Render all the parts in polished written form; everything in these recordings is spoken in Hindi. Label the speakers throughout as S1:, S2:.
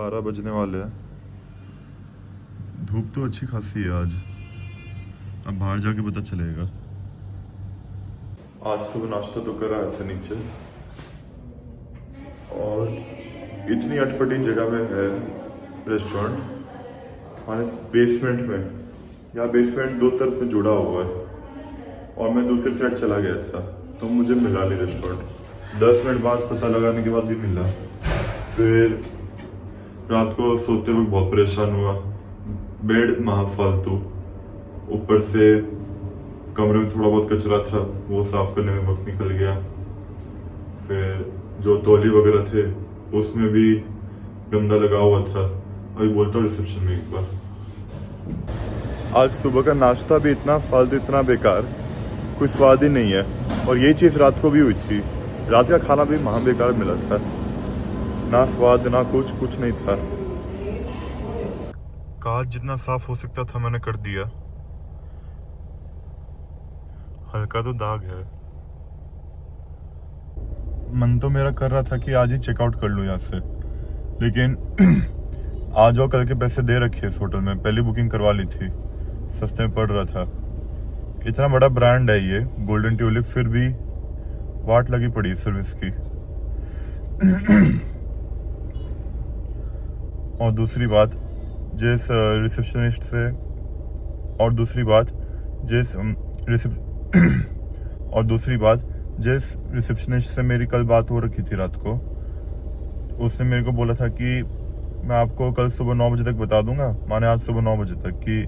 S1: 12 बजने वाले हैं। धूप तो अच्छी खासी है आज, अब बाहर जाके पता चलेगा। आज सुबह नाश्ता तो कर आया था नीचे, और इतनी अटपटी जगह में है रेस्टोरेंट, हमारे बेसमेंट में। यहाँ बेसमेंट दो तरफ में जुड़ा हुआ है और मैं दूसरी साइड चला गया था तो मुझे मिला नहीं रेस्टोरेंट। 10 मिनट बाद पता लगाने के बाद ही मिला। फिर रात को सोते वक्त बहुत परेशान हुआ। बेड महाफालतू, ऊपर से कमरे में थोड़ा बहुत कचरा था, वो साफ करने में वक्त निकल गया। फिर जो तौली वगैरह थे उसमें भी गंदा लगा हुआ था। अभी बोलता हूँ रिसेप्शन में एक बार। आज सुबह का नाश्ता भी इतना फालतू, इतना बेकार, कोई स्वाद ही नहीं है। और यही चीज़ रात को भी हुई थी। रात का खाना भी महा बेकार मिला था, ना स्वाद ना कुछ नहीं था। कांच जितना साफ हो सकता था मैंने कर दिया। हल्का तो दाग है। मन तो मेरा कर रहा था कि आज ही चेकआउट कर लूँ यहाँ से, लेकिन आज और कल के पैसे दे रखे इस होटल में, पहली बुकिंग करवा ली थी, सस्ते में पड़ रहा था। इतना बड़ा ब्रांड है ये गोल्डन ट्यूलिप, फिर भी वाट लगी पड़ी सर्विस की। और दूसरी बात जिस रिसेप्शनिस्ट से जिस रिसेप्शनिस्ट से मेरी कल बात हो रखी थी रात को, उसने मेरे को बोला था कि मैं आपको कल सुबह 9 बजे तक बता दूंगा, माने आज सुबह 9 बजे तक, कि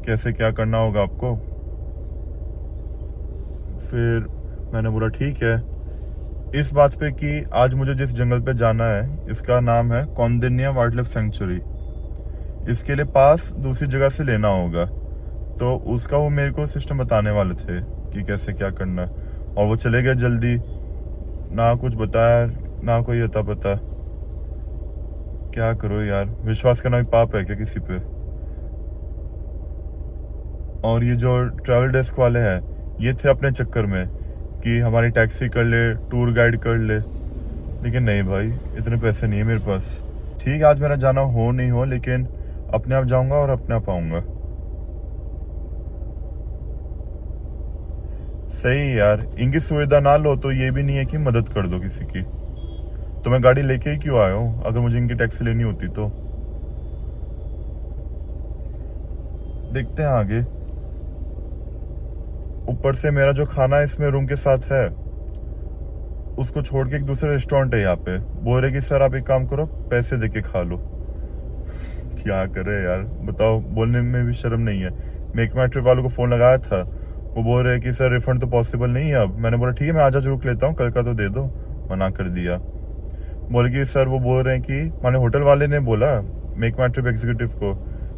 S1: कैसे क्या करना होगा आपको। फिर मैंने बोला ठीक है, इस बात पे कि आज मुझे जिस जंगल पे जाना है इसका नाम है कौंडिन्य वाइल्ड लाइफ सेंचुरी। इसके लिए पास दूसरी जगह से लेना होगा, तो उसका वो मेरे को सिस्टम बताने वाले थे कि कैसे क्या करना है। और वो चले गए जल्दी, ना कुछ बताया ना कोई अता पता। क्या करो यार, विश्वास करना भी पाप है क्या किसी पे। और ये जो ट्रैवल डेस्क वाले हैं, ये थे अपने चक्कर में कि हमारी टैक्सी कर ले, टूर गाइड कर ले, लेकिन नहीं भाई, इतने पैसे नहीं है मेरे पास। ठीक है, आज मेरा जाना हो नहीं हो, लेकिन अपने आप जाऊंगा और अपने आप आऊंगा। सही यार, इनकी सुविधा ना लो तो ये भी नहीं है कि मदद कर दो किसी की। तो मैं गाड़ी लेके ही क्यों आया हूँ अगर मुझे इनकी टैक्सी लेनी होती तो। देखते हैं आगे। ऊपर से मेरा जो खाना इसमें रूम के साथ है, उसको छोड़ के एक दूसरा रेस्टोरेंट है यहाँ पे। बोल रहे कि सर आप एक काम करो, पैसे देके खा लो। क्या करे यार, बताओ, बोलने में भी शर्म नहीं है। मेक माई ट्रिप वालों को फोन लगाया था, वो बोल रहे कि सर रिफंड तो पॉसिबल नहीं है अब। मैंने बोला ठीक है, मैं आज रुक लेता हूँ, कल का तो दे दो। मना कर दिया। बोले कि सर वो बोल रहे हैं कि, माने होटल वाले ने बोला मेक माई ट्रिप एग्जीक्यूटिव को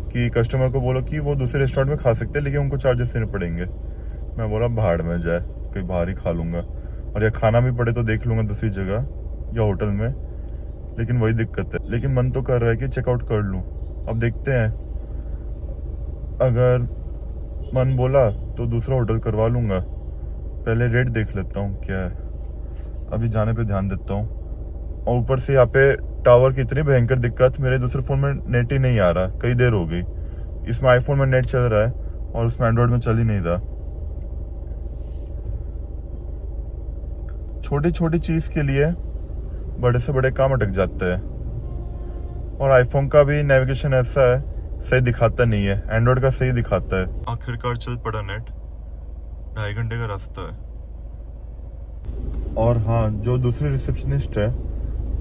S1: कि कस्टमर को बोलो कि वो दूसरे रेस्टोरेंट में खा सकते हैं, लेकिन उनको चार्जेस देने पड़ेंगे। मैं बोला भाड़ में जाए, कहीं बाहर ही खा लूंगा, और या खाना भी पड़े तो देख लूंगा दूसरी जगह या होटल में। लेकिन वही दिक्कत है। लेकिन मन तो कर रहा है कि चेकआउट कर लूं। अब देखते हैं, अगर मन बोला तो दूसरा होटल करवा लूंगा। पहले रेट देख लेता हूँ क्या है, अभी जाने पे ध्यान देता हूँ। और ऊपर से यहाँ पे टावर की इतनी भयंकर दिक्कत, मेरे दूसरे फोन में नेट ही नहीं आ रहा, कई देर हो गई। इसमें आईफोन में नेट चल रहा है और उसमें एंड्रॉइड में चल ही नहीं रहा। छोटी छोटी चीज के लिए बड़े से बड़े काम अटक जाते हैं। और आईफोन का भी नेविगेशन ऐसा है, सही दिखाता नहीं है, एंड्रॉइड का सही दिखाता है। आखिरकार चल पड़ा नेट, 2.5 घंटे का रास्ता है। और हाँ, जो दूसरे रिसेप्शनिस्ट है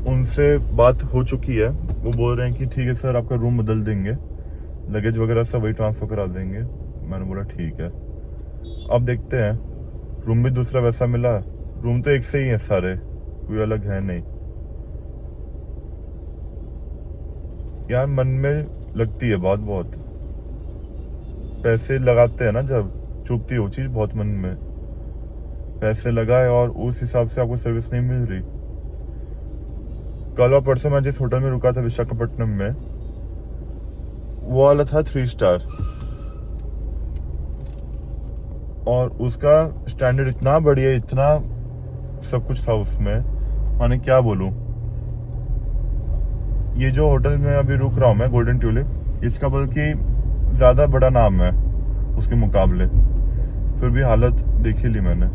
S1: उनसे बात हो चुकी है। वो बोल रहे हैं कि ठीक है सर, आपका रूम बदल देंगे, लगेज वगैरह सब वही ट्रांसफर करा देंगे। मैंने बोला ठीक है। अब देखते हैं, रूम भी दूसरा वैसा मिला। रूम तो एक से ही है सारे, कोई अलग है नहीं। यार मन में लगती है बात बहुत, पैसे लगाते हैं ना जब, चुभती है वो चीज बहुत मन में। पैसे लगाए और उस हिसाब से आपको सर्विस नहीं मिल रही। कल और परसों मैं जिस होटल में रुका था विशाखापट्टनम में, वो वाला था 3 स्टार, और उसका स्टैंडर्ड इतना बढ़िया, इतना सब कुछ था उसमें, माने क्या बोलूं। ये जो होटल में अभी रुक रहा हूँ मैं, गोल्डन ट्यूलिप, इसका बल्कि ज़्यादा बड़ा नाम है उसके मुकाबले, फिर भी हालत देख ही ली मैंने।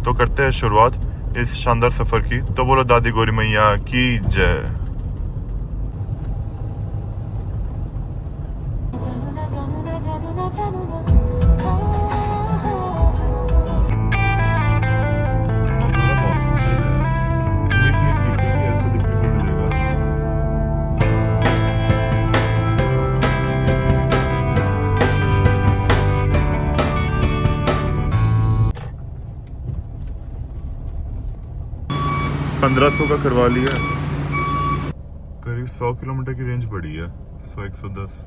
S1: तो करते हैं शुरुआत इस शानदार सफ़र की। तो बोलो दादी गौरी मैया की जय। $1500 का करवा लिया, करीब 100 किलोमीटर की रेंज बढ़ी है, 100-110।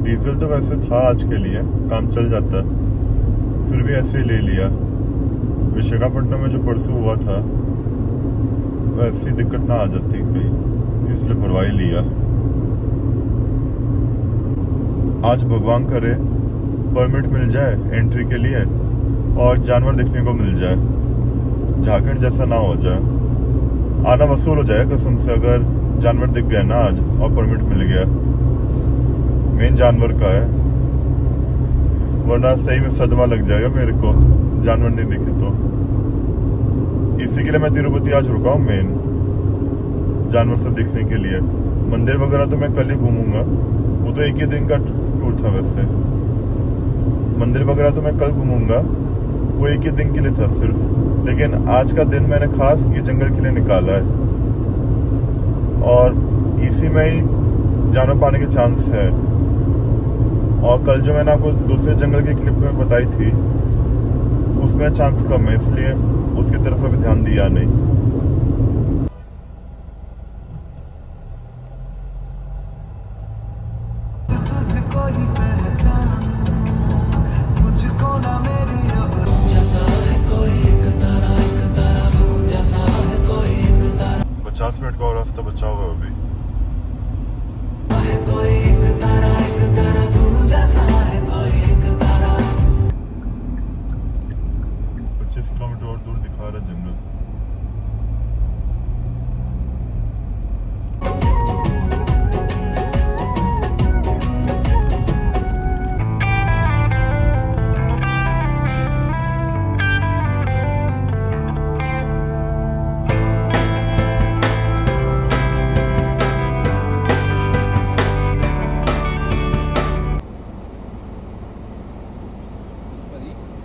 S1: डीजल तो वैसे था आज के लिए, काम चल जाता, फिर भी ऐसे ही ले लिया। विशाखापट्टनम में जो परसों हुआ था वैसी दिक्कत ना आ जाती कहीं, इसलिए भरवा ही लिया। आज भगवान करे परमिट मिल जाए एंट्री के लिए और जानवर देखने को मिल जाए, झारखंड जैसा ना हो जाए, आना वसूल हो जाए कसम से अगर जानवर दिख गया ना आज और परमिट मिल गया। मेन जानवर का है, वरना सही में सदमा लग जाएगा मेरे को जानवर नहीं दिखे तो। इसी के लिए मैं तिरुपति आज रुका हूँ, मेन जानवर सब देखने के लिए। मंदिर वगैरह तो मैं कल ही घूमूंगा, वो तो एक ही दिन का टूर था वैसे। मंदिर वगैरह तो मैं कल घूमूंगा, वो एक ही दिन के लिए था सिर्फ, लेकिन आज का दिन मैंने खास ये जंगल के लिए निकाला है और इसी में ही जानवर पाने के चांस है। और कल जो मैंने आपको दूसरे जंगल की क्लिप में बताई थी उसमें चांस कम है, इसलिए उसकी तरफ अभी ध्यान दिया नहीं। मिनट का और रास्ता बचा हुआ है अभी। 25 किलोमीटर और दूर दिखा रहा जंगल।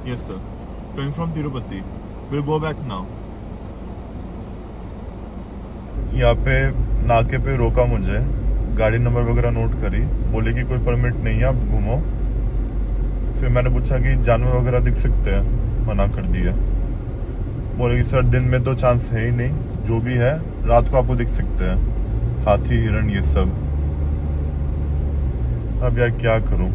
S1: Yes sir, coming from Tirupati, we'll go back now. यहाँ पे नाके पे रोका मुझे, गाड़ी नंबर वगैरह नोट करी, बोले कि कोई परमिट नहीं है आप घूमो। फिर मैंने पूछा कि जानवर वगैरह दिख सकते हैं, मना कर दिया। बोले कि सर दिन में तो चांस है ही नहीं, जो भी है रात को आपको दिख सकते हैं, हाथी हिरण ये सब। अब यार क्या करूं,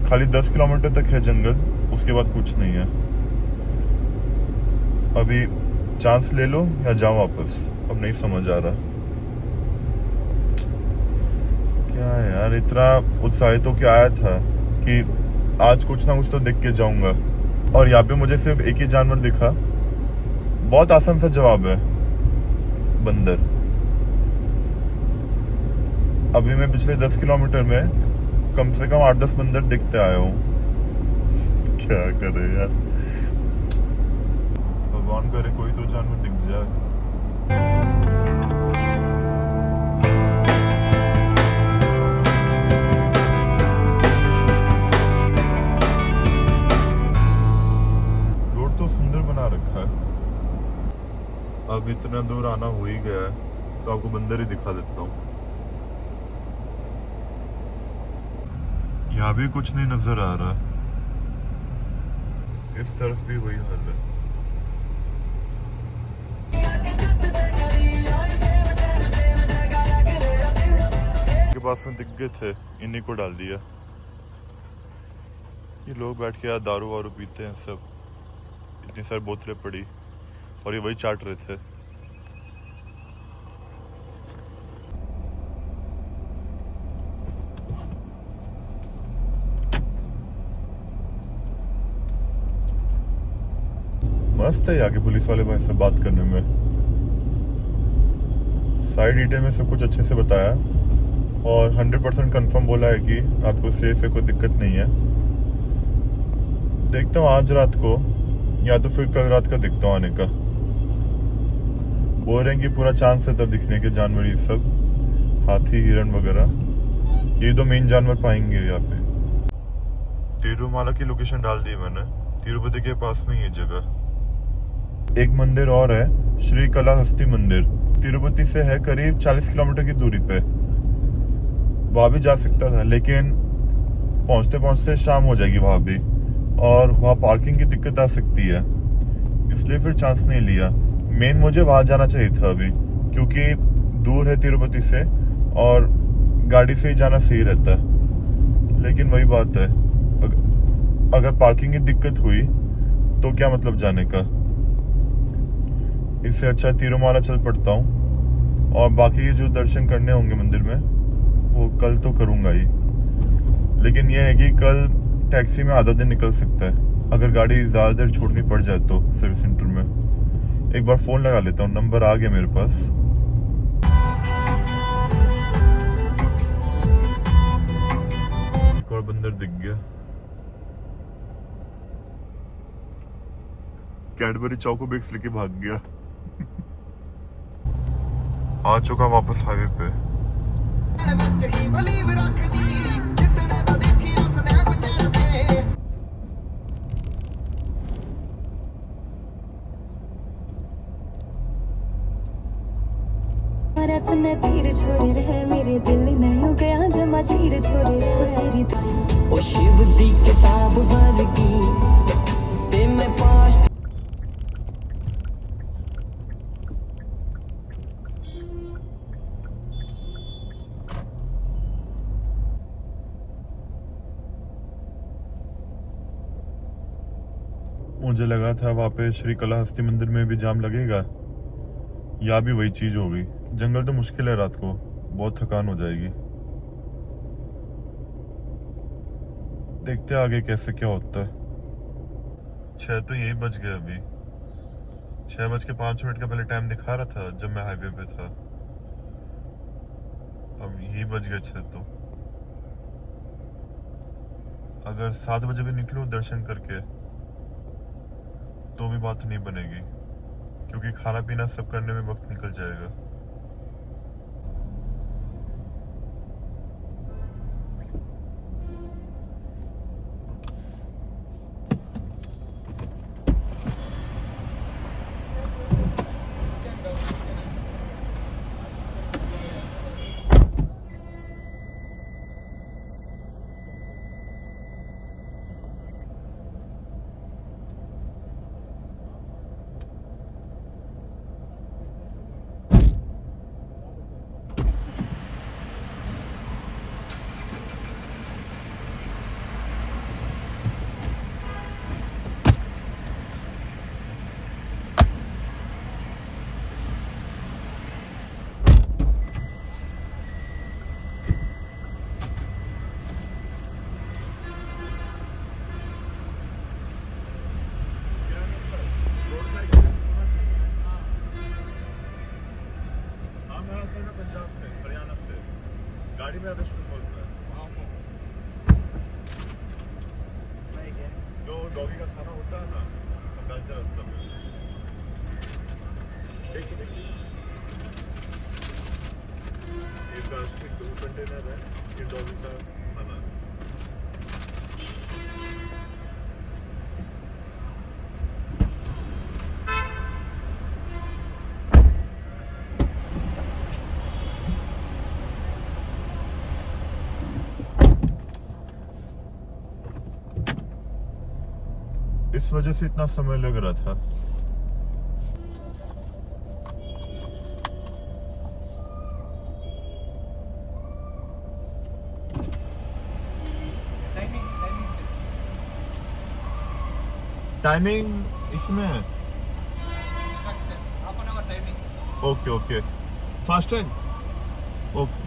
S1: खाली 10 किलोमीटर तक है जंगल, उसके बाद कुछ नहीं है। अभी चांस ले लो या जाओ वापस, अब नहीं समझ आ रहा क्या है यार। इतना उत्साहित होके आया था कि आज कुछ ना कुछ तो देख के जाऊंगा, और यहाँ पे मुझे सिर्फ एक ही जानवर दिखा। बहुत आसान सा जवाब है, बंदर। अभी मैं पिछले 10 किलोमीटर में कम से कम 8-10 बंदर दिखते आया हूँ। क्या करे यार, भगवान करे कोई तो जानवर दिख जाए। रोड तो सुंदर बना रखा है। अब इतना दूर आना हो ही गया है तो आपको बंदर ही दिखा देता हूँ। यहाँ भी कुछ नहीं नजर आ रहा, इस तरफ भी वही हाल है। के पास में दिख गए थे, इन्हीं को डाल दिया। ये लोग बैठ के यार दारू वारू पीते हैं सब, इतनी सारी बोतलें पड़ी और ये वही चाट रहे थे। मस्त है यहाँ के पुलिस वाले भाई से बात करने में। साइड डिटेल में सब कुछ अच्छे से बताया और 100% कंफर्म बोला है कि रात को सेफ है, कोई दिक्कत नहीं है। देखता हूँ आज रात को या तो फिर कल रात का देखता हूँ आने का। बोल रहे हैं कि पूरा चांस है तब दिखने के जानवर, ये सब हाथी हिरण वगैरह, ये दो मेन जानवर पाएंगे यहाँ पे। तिरुमाला की लोकेशन डाल दी मैंने, तिरुपति के पास में ये जगह। एक मंदिर और है, श्री कलाहस्ती मंदिर, तिरुपति से है करीब 40 किलोमीटर की दूरी पे। वहां भी जा सकता था लेकिन पहुंचते पहुंचते शाम हो जाएगी वहां भी, और वहां पार्किंग की दिक्कत आ सकती है, इसलिए फिर चांस नहीं लिया। मेन मुझे वहां जाना चाहिए था अभी, क्योंकि दूर है तिरुपति से और गाड़ी से ही जाना सही रहता है। लेकिन वही बात है, अगर पार्किंग की दिक्कत हुई तो क्या मतलब जाने का। इससे अच्छा तिरुमाला चल पड़ता हूँ, और बाकी जो दर्शन करने होंगे मंदिर में वो कल तो करूंगा ही। लेकिन यह है कि कल टैक्सी में आधा दिन निकल सकता है अगर गाड़ी ज्यादा देर छोड़नी पड़ जाए तो सर्विस सेंटर में। एक बार फोन लगा लेता हूँ, नंबर आ गया मेरे पास। एक और बंदर दिख गया, कैडबरी चौको बेक्स लेके भाग गया। आ चुका वापस हाईवे पे।
S2: अपने तीर छोड़े रहे मेरे दिल ने हो गया जमा चीर छोड़े रहे तेरी ओ शिव दी किताब वाज की ते मैं पास।
S1: मुझे लगा था वहां पे श्री कलाहस्ती मंदिर में भी जाम लगेगा, या भी वही चीज हो गई। जंगल तो मुश्किल है रात को, बहुत थकान हो जाएगी। देखते हैं आगे कैसे क्या होता है। 6 तो यही बज गए अभी, 6:05 का पहले टाइम दिखा रहा था जब मैं हाईवे पे था, अब यही बज गए 6 तो। अगर 7 बजे भी निकलूं दर्शन करके तो भी बात नहीं बनेगी, क्योंकि खाना पीना सब करने में वक्त निकल जाएगा। गाड़ी में दुश्मन बोलता है जो डॉगी का खाना होता है ना, हम डालते रास्ते में। देखिए ये प्लास्टिक 2 कंटेनर है, ये डॉगी का खाना। इस वजह से इतना समय लग रहा था। टाइमिंग इसमें है,
S3: half an hour timing.
S1: Okay okay, FASTag okay.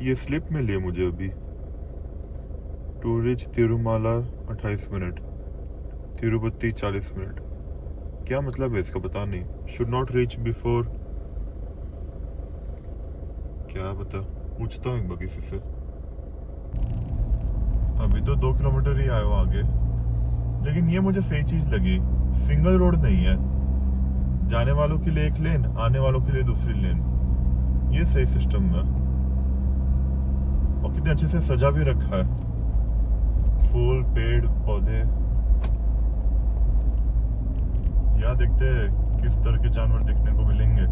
S1: ये स्लिप मिली है मुझे अभी। To reach Tirumala 28 minute, Tirupati 40 minute. क्या मतलब है इसका पता नहीं। शुड नॉट रीच बिफोर, क्या पता, पूछता हूँ एक बार किसी से। अभी तो 2 किलोमीटर ही आए हो आगे, लेकिन ये मुझे सही चीज लगी, सिंगल रोड नहीं है, जाने वालों के लिए एक लेन, आने वालों के लिए दूसरी लेन। ये सही सिस्टम है और कितने अच्छे से सजा भी रखा है, फूल पेड़ पौधे। यहाँ देखते हैं किस तरह के जानवर देखने को मिलेंगे,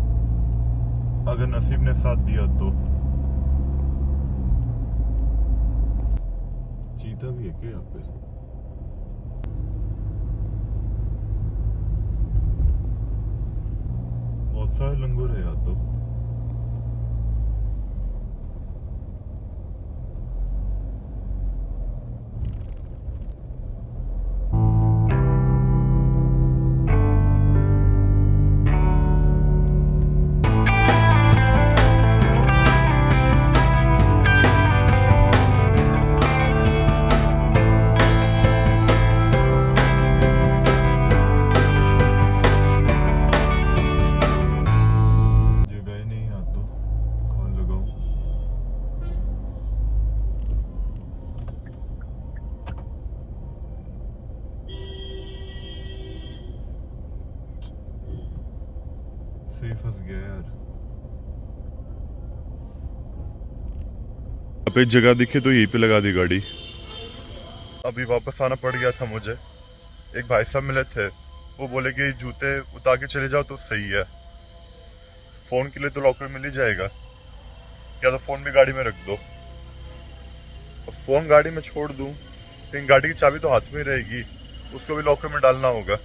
S1: अगर नसीब ने साथ दिया तो। चीता भी है क्या यहाँ पे? बहुत सारे लंगूर है यहाँ तो। सही फंस गया यार। अब एक जगह दिखे तो यहीं पे लगा दी गाड़ी। अभी वापस आना पड़ गया था मुझे। एक भाई साहब मिले थे, वो बोले कि जूते उतार के चले जाओ तो सही है। फोन के लिए तो लॉकर मिल ही जाएगा, या तो फोन भी गाड़ी में रख दो। और फोन गाड़ी में छोड़ दूं, लेकिन गाड़ी की चाबी तो हाथ में रहेगी, उसको भी लॉकर में डालना होगा।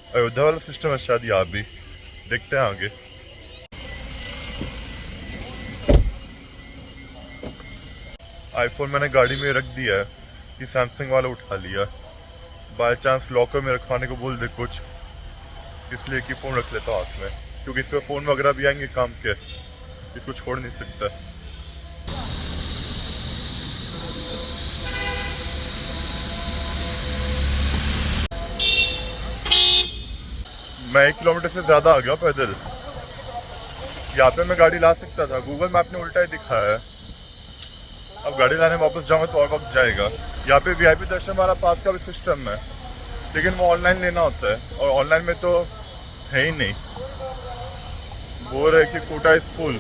S1: अयोध्या वाला सिस्टम है शायद यहाँ भी, देखते हैं आगे। आईफोन मैंने गाड़ी में रख दिया है कि सैमसंग वाला उठा लिया, बाय चांस लॉकर में रखवाने को बोल दे कुछ, इसलिए कि फ़ोन रख लेता हूँ हाथ में, क्योंकि इस पर फ़ोन वगैरह भी आएंगे काम के, इसको छोड़ नहीं सकता। मैं 1 किलोमीटर से ज़्यादा आ गया पैदल। यहाँ पे मैं गाड़ी ला सकता था, गूगल मैप ने उल्टा ही दिखाया है। अब गाड़ी लाने वापस जाऊंगा तो और वक्त जाएगा। यहाँ पे वीआईपी दर्शन वाला पास का भी सिस्टम है, लेकिन वो ऑनलाइन लेना होता है, और ऑनलाइन में तो है ही नहीं। बोल रहे कि कोटा इज फुल,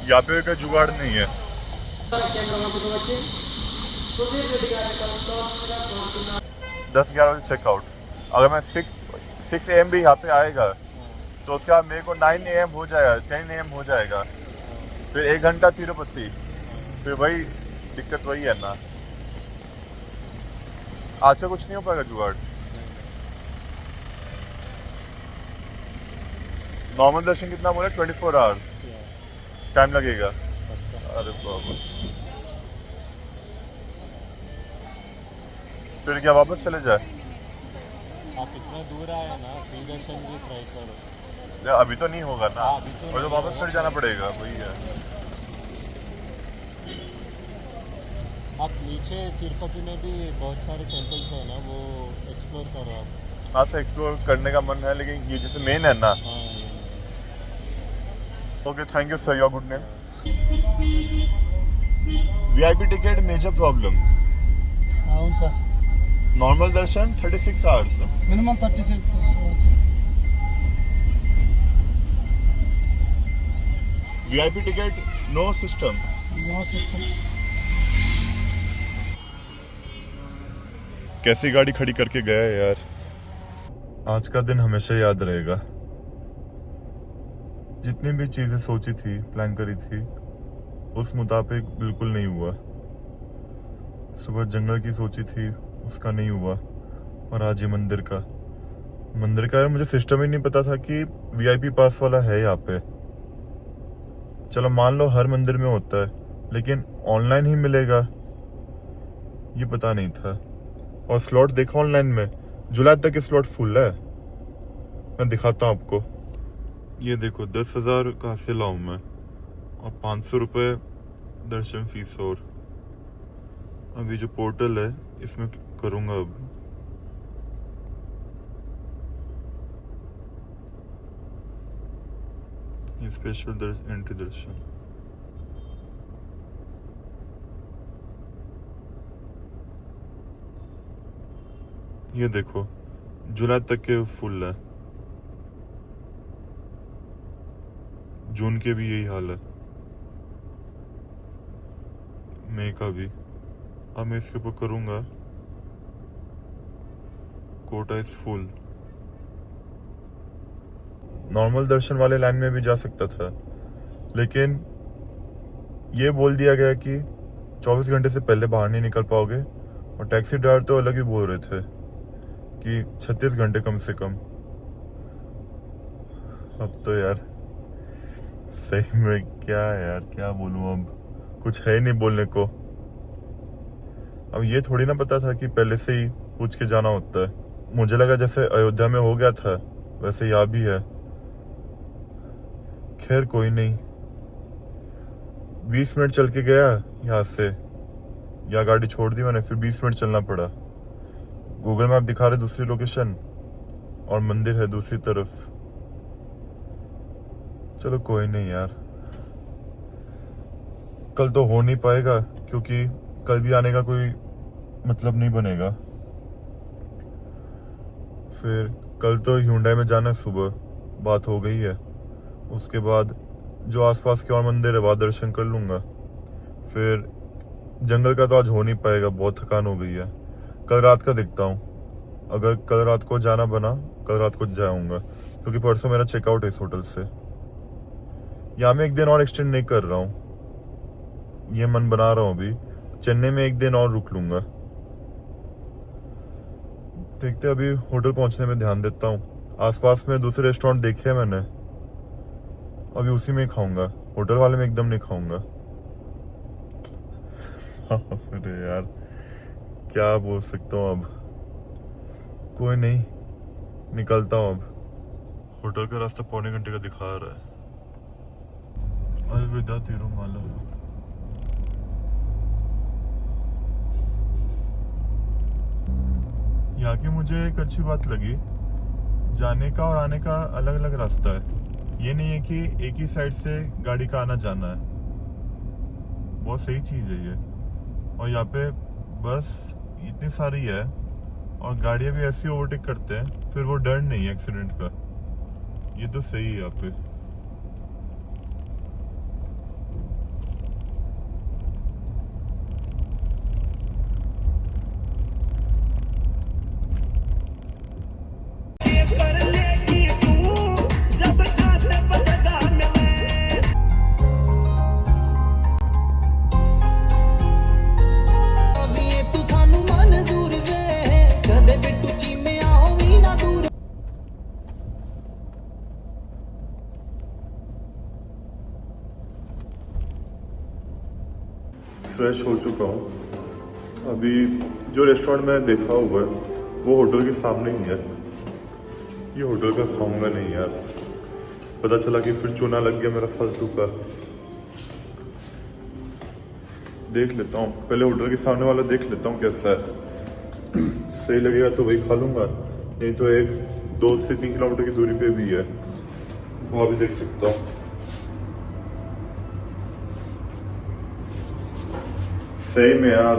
S1: यहाँ पे कोई जुगाड़ नहीं है। दस 11 बजे चेकआउट। अगर मैं 6 AM भी यहाँ पे आएगा तो उसके बाद मेरे को 9 AM हो जाएगा, 10 AM हो जाएगा, फिर 1 घंटा तिरुपति, फिर वही दिक्कत वही है ना। आज से कुछ नहीं हो पाएगा जुगाड़। नॉर्मल दर्शन कितना बोला? 24 आवर्स टाइम लगेगा। अरे बाबा, फिर क्या वापस चले जाए?
S3: आप इतना दूर आए ना, फ्री दर्शन भी ट्राई करो।
S1: या अभी तो नहीं होगा ना,
S3: अभी तो
S1: और तो वापस चढ़ जाना पड़ेगा, वही है।
S3: आप नीचे तिरुपति में भी बहुत सारे टेम्पल्स है ना, वो एक्सप्लोर करो आप।
S1: हाँ से एक्सप्लोर करने का मन है, लेकिन ये जैसे मेन है ना।
S3: हाँ,
S1: okay, thank you sir, your good name. VIP ticket major problem.
S4: అవును sir,
S1: normal darshan 36 hours,
S4: minimum 36 hours.
S1: VIP ticket no system.
S4: No system.
S1: कैसी गाड़ी खड़ी करके गया है यार। आज का दिन हमेशा याद रहेगा। जितनी भी चीजें सोची थी, प्लान करी थी, उस मुताबिक बिल्कुल नहीं हुआ। सुबह जंगल की सोची थी, उसका नहीं हुआ, और आज ये मंदिर का यार मुझे सिस्टम ही नहीं पता था कि वीआईपी पास वाला है यहाँ पे। चलो मान लो हर मंदिर में होता है, लेकिन ऑनलाइन ही मिलेगा ये पता नहीं था। और स्लॉट देखा ऑनलाइन में, जुलाई तक के स्लॉट फुल है। मैं दिखाता हूँ आपको। ये देखो 10,000 कहाँ से लाऊं मैं, और 500 रुपये दर्शन फीस। और अभी जो पोर्टल है इसमें करूँगा अब। ये स्पेशल एंट्री दर्शन। ये देखो जुलाई तक के फुल है, जून के भी यही हाल है, मई का भी। अब मैं इसके ऊपर करूंगा कोटा इज फुल। नॉर्मल दर्शन वाले लाइन में भी जा सकता था, लेकिन ये बोल दिया गया कि 24 घंटे से पहले बाहर नहीं निकल पाओगे, और टैक्सी ड्राइवर तो अलग ही बोल रहे थे कि 36 घंटे कम से कम। अब तो यार सही में क्या यार, क्या बोलूं, अब कुछ है नहीं बोलने को। अब ये थोड़ी ना पता था कि पहले से ही पूछ के जाना होता है। मुझे लगा जैसे अयोध्या में हो गया था वैसे यहाँ भी है। खैर कोई नहीं, 20 मिनट चल के गया यहाँ से, या गाड़ी छोड़ दी मैंने, फिर 20 मिनट चलना पड़ा। गूगल मैप दिखा रहे दूसरी लोकेशन और मंदिर है दूसरी तरफ। चलो कोई नहीं यार, कल तो हो नहीं पाएगा क्योंकि कल भी आने का कोई मतलब नहीं बनेगा। फिर कल तो Hyundai में जाना है सुबह, बात हो गई है। उसके बाद जो आसपास के और मंदिर है वहाँ दर्शन कर लूँगा। फिर जंगल का तो आज हो नहीं पाएगा, बहुत थकान हो गई है। कल रात का देखता हूँ, अगर कल रात को जाना बना कल रात को जाऊँगा, क्योंकि परसों मेरा चेकआउट है इस होटल से। यहाँ मैं 1 दिन और एक्सटेंड नहीं कर रहा हूँ, ये मन बना रहा हूँ। अभी चेन्नई में 1 दिन और रुक लूँगा। देखते अभी होटल पहुँचने में ध्यान देता हूँ। आसपास में दूसरे रेस्टोरेंट देखे हैं मैंने, अभी उसी में ही खाऊंगा, होटल वाले में एकदम नहीं खाऊंगा। अरे यार क्या बोल सकता हूँ, अब कोई नहीं, निकलता हूँ अब। होटल का रास्ता पौने घंटे का दिखा रहा है। अलविदा तिरुमाला। यहाँ की मुझे एक अच्छी बात लगी, जाने का और आने का अलग अलग रास्ता है। ये नहीं है कि एक ही साइड से गाड़ी का आना जाना है। बहुत सही चीज़ है ये। और यहाँ पे बस इतनी सारी है और गाड़ियाँ भी ऐसी ओवरटेक करते हैं, फिर वो डर नहीं है एक्सीडेंट का। ये तो सही है यहाँ पे। फ्रेश हो चुका हूँ। अभी जो रेस्टोरेंट में देखा हुआ है वो होटल के सामने ही है। ये होटल का खाऊंगा नहीं यार, पता चला कि फिर चूना लग गया मेरा फालतू का। देख लेता हूँ पहले, होटल के सामने वाला देख लेता हूँ कैसा है। सही लगेगा तो वही खा लूँगा, नहीं तो 2 से 3 किलोमीटर की दूरी पे भी है, वहाँ भी देख सकता हूँ। सही में यार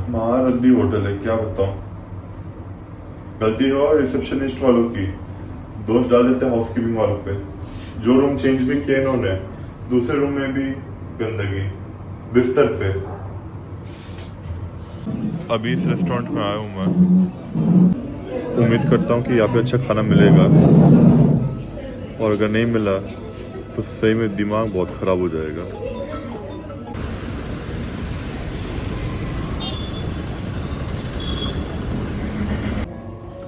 S1: महारद्दी होटल है, क्या बताऊं। गलती हो रिसेप्शनिस्ट वालों की, दोष डाल देते हाउसकीपिंग वालों पे। जो रूम चेंज भी किए इन्होंने, दूसरे रूम में भी गंदगी बिस्तर पे। अभी इस रेस्टोरेंट में आया हूँ मैं, उम्मीद करता हूँ कि यहाँ पे अच्छा खाना मिलेगा, और अगर नहीं मिला तो सही में दिमाग बहुत खराब हो जाएगा।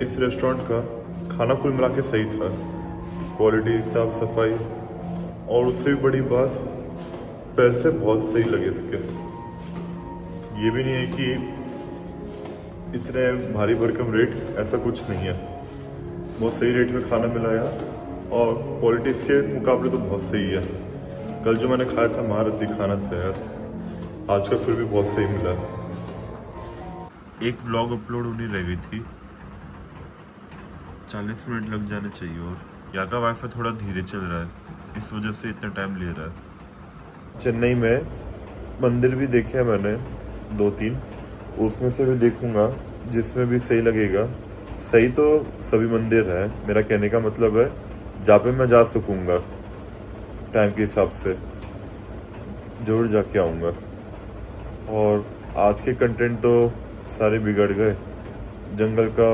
S1: इस रेस्टोरेंट का खाना कुल मिला के सही था, क्वालिटी, साफ सफाई, और उससे भी बड़ी बात पैसे बहुत सही लगे इसके। ये भी नहीं है कि इतने भारी भरकम रेट, ऐसा कुछ नहीं है। बहुत सही रेट में खाना मिला यार, और क्वालिटी इसके मुकाबले तो बहुत सही है। कल जो मैंने खाया था महारथी खाना था यार, आज का फिर भी बहुत सही मिला। एक व्लॉग अपलोड होनी रह गई थी, 40 मिनट लग जाने चाहिए और यहाँ का वाईफाई थोड़ा धीरे चल रहा है, इस वजह से इतना टाइम ले रहा है। चेन्नई में मंदिर भी देखे हैं मैंने 2-3, उसमें से भी देखूंगा जिसमें भी सही लगेगा। सही तो सभी मंदिर है, मेरा कहने का मतलब है जहाँ पे मैं जा सकूंगा टाइम के हिसाब से जरूर जाके आऊँगा। और आज के कंटेंट तो सारे बिगड़ गए। जंगल का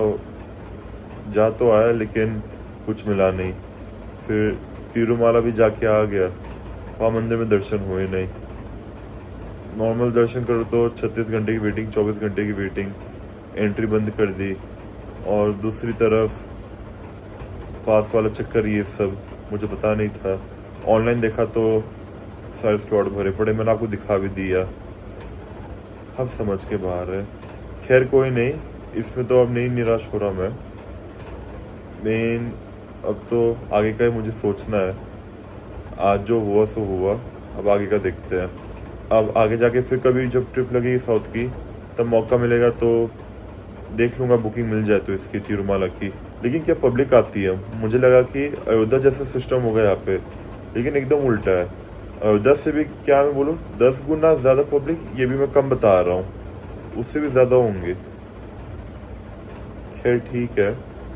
S1: जा तो आया लेकिन कुछ मिला नहीं, फिर तिरुमाला भी जाके आ गया, वहाँ मंदिर में दर्शन हुए नहीं। नॉर्मल दर्शन करो तो 36 घंटे की वेटिंग, 24 घंटे की वेटिंग, एंट्री बंद कर दी। और दूसरी तरफ पास वाला चक्कर, ये सब मुझे पता नहीं था। ऑनलाइन देखा तो सारे स्लॉट भरे पड़े, मैंने आपको दिखा भी दिया। अब समझ के बाहर है। खैर कोई नहीं, इसमें तो अब नहीं निराश हो रहा मैं। मेन अब तो आगे का ही मुझे सोचना है। आज जो हुआ सो हुआ, अब आगे का देखते हैं। अब आगे जाके फिर कभी जब ट्रिप लगेगी साउथ की, तब मौका मिलेगा तो देख लूँगा, बुकिंग मिल जाए तो इसकी तिरुमाला की। लेकिन क्या पब्लिक आती है, मुझे लगा कि अयोध्या जैसा सिस्टम होगा यहाँ पे, लेकिन एकदम उल्टा है। अयोध्या से भी क्या मैं बोलूँ 10 गुना ज़्यादा पब्लिक, ये भी मैं कम बता रहा हूँ, उससे भी ज़्यादा होंगे। खैर ठीक है,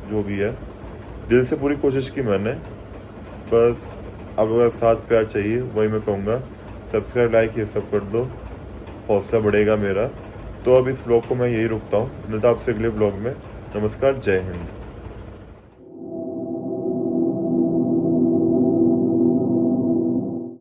S1: जो भी है, दिल से पूरी कोशिश की मैंने। बस अब अगर साथ प्यार चाहिए, वही मैं कहूँगा, सब्सक्राइब लाइक ये सब कर दो, हौसला बढ़ेगा मेरा। तो अब इस व्लॉग को मैं यही रुकता हूँ, मिलता आपसे अगले व्लॉग में। नमस्कार, जय हिंद।